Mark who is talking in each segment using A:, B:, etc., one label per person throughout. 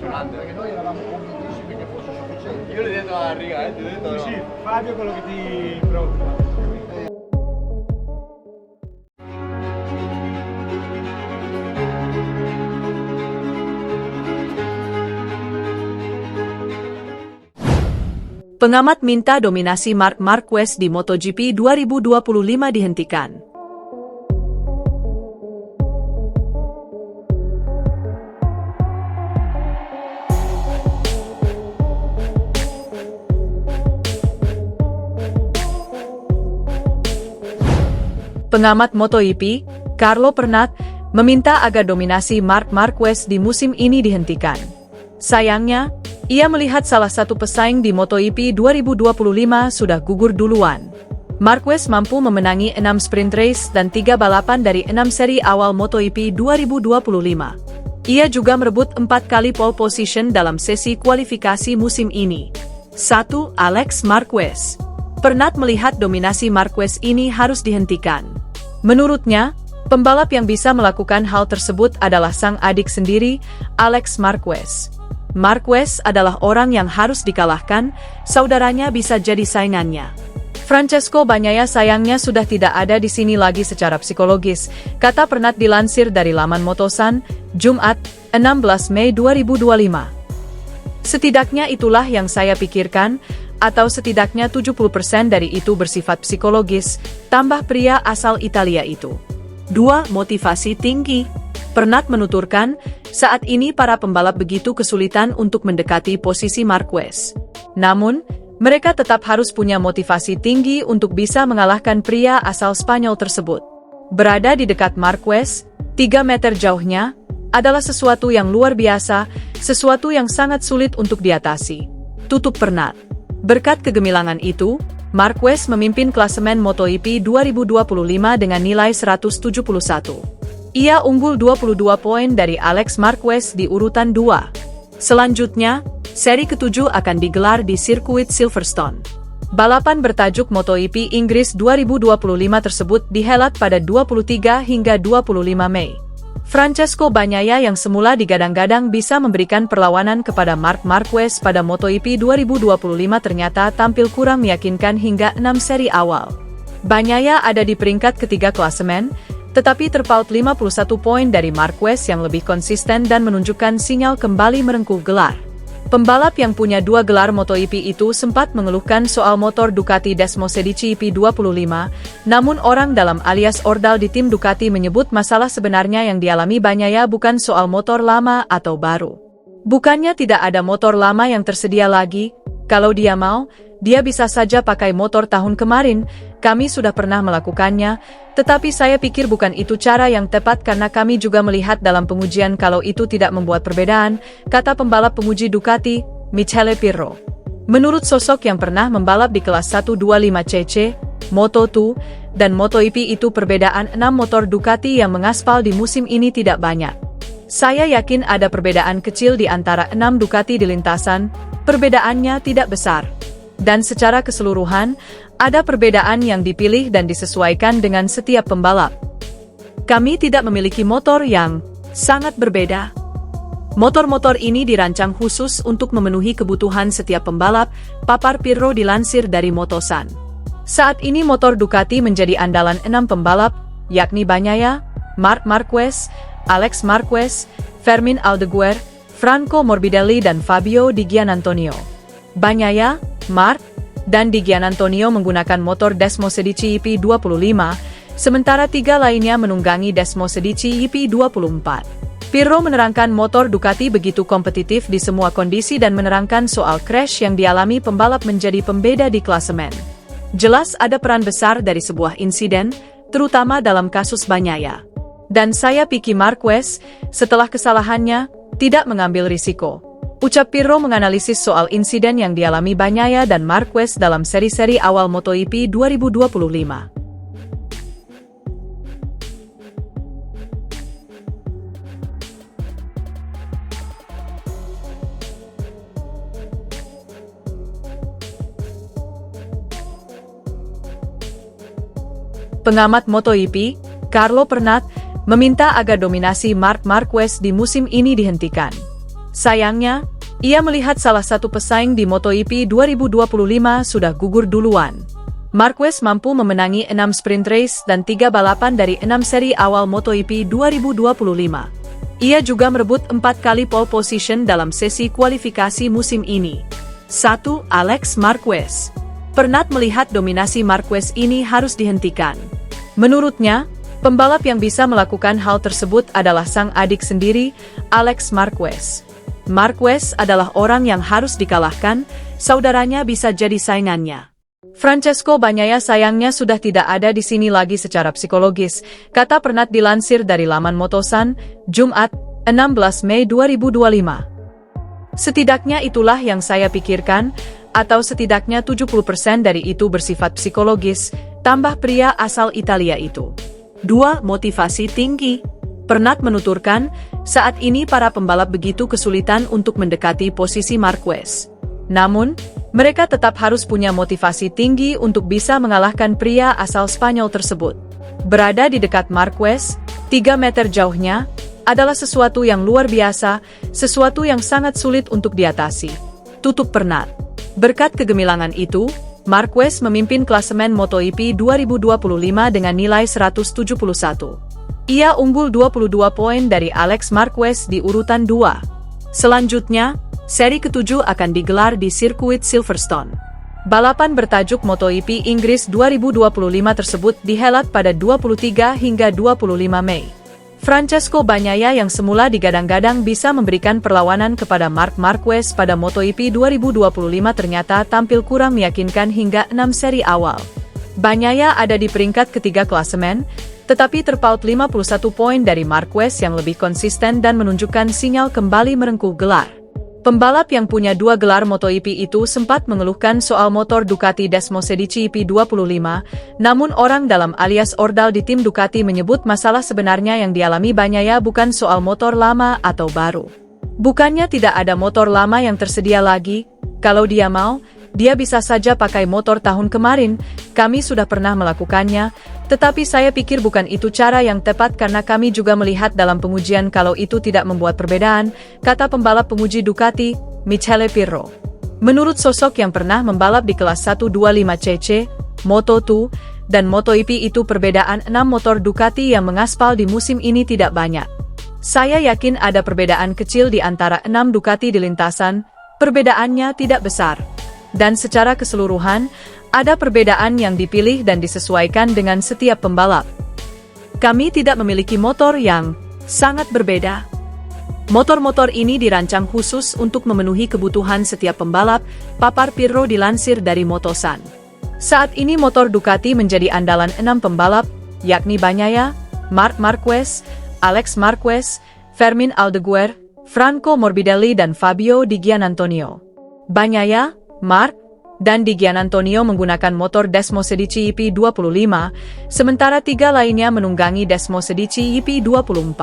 A: grande.
B: perché noi eravamo convintissimi che fosse sufficiente.
A: Io l'ho detto alla riga, ti ho detto no.
C: Sì, Fabio è quello che ti preoccupa.
D: Pengamat minta dominasi Marc Marquez di MotoGP 2025 dihentikan. Pengamat MotoGP, Carlo Pernat, meminta agar dominasi Marc Marquez di musim ini dihentikan. Sayangnya, ia melihat salah satu pesaing di MotoGP 2025 sudah gugur duluan. Marquez mampu memenangi 6 sprint race dan 3 balapan dari 6 seri awal MotoGP 2025. Ia juga merebut 4 kali pole position dalam sesi kualifikasi musim ini. 1. Alex Marquez. Pernat melihat dominasi Marquez ini harus dihentikan. Menurutnya, pembalap yang bisa melakukan hal tersebut adalah sang adik sendiri, Alex Marquez. Marquez adalah orang yang harus dikalahkan, saudaranya bisa jadi saingannya. Francesco Bagnaia sayangnya sudah tidak ada di sini lagi secara psikologis, kata Pernat dilansir dari laman Motosan, Jumat, 16 Mei 2025. Setidaknya itulah yang saya pikirkan, atau setidaknya 70% dari itu bersifat psikologis, tambah pria asal Italia itu. 2. Motivasi tinggi. Pernat menuturkan, saat ini para pembalap begitu kesulitan untuk mendekati posisi Marquez. Namun, mereka tetap harus punya motivasi tinggi untuk bisa mengalahkan pria asal Spanyol tersebut. Berada di dekat Marquez, 3 meter jauhnya, adalah sesuatu yang luar biasa, sesuatu yang sangat sulit untuk diatasi. Tutup Pernat. Berkat kegemilangan itu, Marquez memimpin klasemen MotoGP 2025 dengan nilai 171. Ia unggul 22 poin dari Alex Marquez di urutan 2. Selanjutnya, seri ke-7 akan digelar di sirkuit Silverstone. Balapan bertajuk MotoGP Inggris 2025 tersebut dihelat pada 23 hingga 25 Mei. Francesco Bagnaia yang semula digadang-gadang bisa memberikan perlawanan kepada Marc Marquez pada MotoGP 2025 ternyata tampil kurang meyakinkan hingga 6 seri awal. Bagnaia ada di peringkat ketiga klasemen, tetapi terpaut 51 poin dari Marquez yang lebih konsisten dan menunjukkan sinyal kembali merengkuh gelar. Pembalap yang punya 2 gelar MotoGP itu sempat mengeluhkan soal motor Ducati Desmosedici EP25, namun orang dalam alias Ordal di tim Ducati menyebut masalah sebenarnya yang dialami Bagnaia bukan soal motor lama atau baru. Bukannya tidak ada motor lama yang tersedia lagi, kalau dia mau, dia bisa saja pakai motor tahun kemarin, kami sudah pernah melakukannya, tetapi saya pikir bukan itu cara yang tepat karena kami juga melihat dalam pengujian kalau itu tidak membuat perbedaan, kata pembalap penguji Ducati, Michele Pirro. Menurut sosok yang pernah membalap di kelas 125cc, Moto2, dan MotoGP itu perbedaan 6 motor Ducati yang mengaspal di musim ini tidak banyak. Saya yakin ada perbedaan kecil di antara 6 Ducati di lintasan, perbedaannya tidak besar. Dan secara keseluruhan, ada perbedaan yang dipilih dan disesuaikan dengan setiap pembalap. Kami tidak memiliki motor yang sangat berbeda. Motor-motor ini dirancang khusus untuk memenuhi kebutuhan setiap pembalap, papar Pirro dilansir dari Motosan. Saat ini motor Ducati menjadi andalan 6 pembalap, yakni Bagnaia, Marc Marquez, Alex Marquez, Fermin Aldeguer, Franco Morbidelli dan Fabio Di Giannantonio. Bagnaia, Marc, dan Di Giannantonio menggunakan motor Desmosedici EP25, sementara 3 lainnya menunggangi Desmosedici EP24. Pirro menerangkan motor Ducati begitu kompetitif di semua kondisi dan menerangkan soal crash yang dialami pembalap menjadi pembeda di klasemen. Jelas ada peran besar dari sebuah insiden, terutama dalam kasus Bagnaia. Dan saya pikir Marquez, setelah kesalahannya, tidak mengambil risiko. Ucap Pirro menganalisis soal insiden yang dialami Bagnaia dan Marquez dalam seri-seri awal MotoGP 2025. Pengamat MotoGP, Carlo Pernat, meminta agar dominasi Marc Marquez di musim ini dihentikan. Sayangnya, ia melihat salah satu pesaing di MotoGP 2025 sudah gugur duluan. Marquez mampu memenangi 6 sprint race dan 3 balapan dari 6 seri awal MotoGP 2025. Ia juga merebut 4 kali pole position dalam sesi kualifikasi musim ini. 1. Alex Marquez. Pernat melihat dominasi Marquez ini harus dihentikan. Menurutnya, pembalap yang bisa melakukan hal tersebut adalah sang adik sendiri, Alex Marquez. Marquez adalah orang yang harus dikalahkan, saudaranya bisa jadi saingannya. Francesco Bagnaia sayangnya sudah tidak ada di sini lagi secara psikologis, kata Pernat dilansir dari laman Motosan, Jumat, 16 Mei 2025. Setidaknya itulah yang saya pikirkan, atau setidaknya 70% dari itu bersifat psikologis, tambah pria asal Italia itu. 2. Motivasi tinggi. Pernat menuturkan, saat ini para pembalap begitu kesulitan untuk mendekati posisi Marquez. Namun, mereka tetap harus punya motivasi tinggi untuk bisa mengalahkan pria asal Spanyol tersebut. Berada di dekat Marquez, 3 meter jauhnya, adalah sesuatu yang luar biasa, sesuatu yang sangat sulit untuk diatasi. Tutup Pernat. Berkat kegemilangan itu, Marquez memimpin klasemen MotoGP 2025 dengan nilai 171. Ia unggul 22 poin dari Alex Marquez di urutan 2. Selanjutnya, seri ke-7 akan digelar di sirkuit Silverstone. Balapan bertajuk MotoGP Inggris 2025 tersebut dihelat pada 23 hingga 25 Mei. Francesco Bagnaia yang semula digadang-gadang bisa memberikan perlawanan kepada Marc Marquez pada MotoGP 2025 ternyata tampil kurang meyakinkan hingga 6 seri awal. Bagnaia ada di peringkat ketiga klasemen, tetapi terpaut 51 poin dari Marquez yang lebih konsisten dan menunjukkan sinyal kembali merengkuh gelar. Pembalap yang punya 2 gelar MotoGP itu sempat mengeluhkan soal motor Ducati Desmosedici EP25, namun orang dalam alias Ordal di tim Ducati menyebut masalah sebenarnya yang dialami Bagnaia bukan soal motor lama atau baru. Bukannya tidak ada motor lama yang tersedia lagi, kalau dia mau, dia bisa saja pakai motor tahun kemarin, kami sudah pernah melakukannya, tetapi saya pikir bukan itu cara yang tepat karena kami juga melihat dalam pengujian kalau itu tidak membuat perbedaan, kata pembalap penguji Ducati, Michele Pirro. Menurut sosok yang pernah membalap di kelas 125cc, Moto2, dan MotoGP itu perbedaan 6 motor Ducati yang mengaspal di musim ini tidak banyak. Saya yakin ada perbedaan kecil di antara 6 Ducati di lintasan, perbedaannya tidak besar. Dan secara keseluruhan, ada perbedaan yang dipilih dan disesuaikan dengan setiap pembalap. Kami tidak memiliki motor yang sangat berbeda. Motor-motor ini dirancang khusus untuk memenuhi kebutuhan setiap pembalap, papar Pirro dilansir dari Motosan. Saat ini motor Ducati menjadi andalan 6 pembalap, yakni Bagnaia, Marc Marquez, Alex Marquez, Fermin Aldeguer, Franco Morbidelli dan Fabio Di Giannantonio. Bagnaia, Marc, dan Di Giannantonio menggunakan motor Desmosedici EP25, sementara 3 lainnya menunggangi Desmosedici EP24.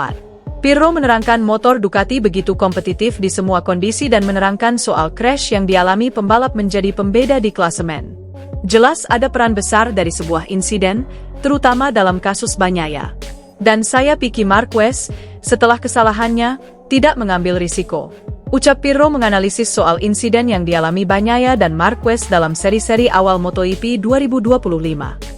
D: Pirro menerangkan motor Ducati begitu kompetitif di semua kondisi dan menerangkan soal crash yang dialami pembalap menjadi pembeda di klasemen. Jelas ada peran besar dari sebuah insiden, terutama dalam kasus Bagnaia. Dan saya pikir Marquez, setelah kesalahannya, tidak mengambil risiko. Ucap Pirro menganalisis soal insiden yang dialami Bagnaia dan Marquez dalam seri-seri awal MotoGP 2025.